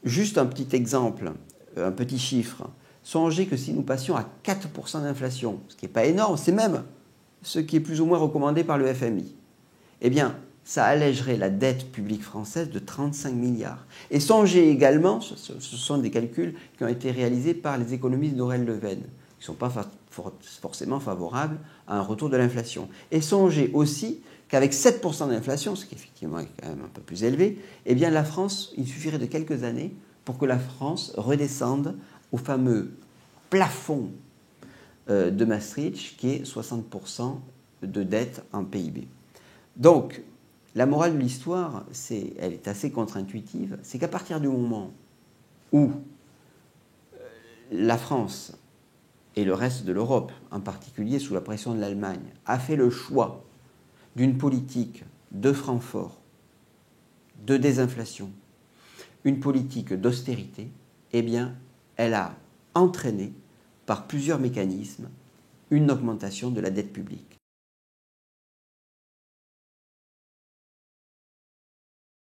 Juste un petit exemple, un petit chiffre. Songez que si nous passions à 4% d'inflation, ce qui n'est pas énorme, c'est même ce qui est plus ou moins recommandé par le FMI, eh bien, ça allégerait la dette publique française de 35 milliards. Et songez également, ce sont des calculs qui ont été réalisés par les économistes d'Aurel Leven, qui ne sont pas forcément favorables à un retour de l'inflation. Et songez aussi qu'avec 7% d'inflation, ce qui effectivement est quand même un peu plus élevé, eh bien la France, il suffirait de quelques années pour que la France redescende au fameux plafond de Maastricht, qui est 60% de dette en PIB. Donc, la morale de l'histoire, elle est assez contre-intuitive, c'est qu'à partir du moment où la France et le reste de l'Europe, en particulier sous la pression de l'Allemagne, a fait le choix d'une politique de Francfort, de désinflation, une politique d'austérité, eh bien, elle a entraîné, par plusieurs mécanismes, une augmentation de la dette publique.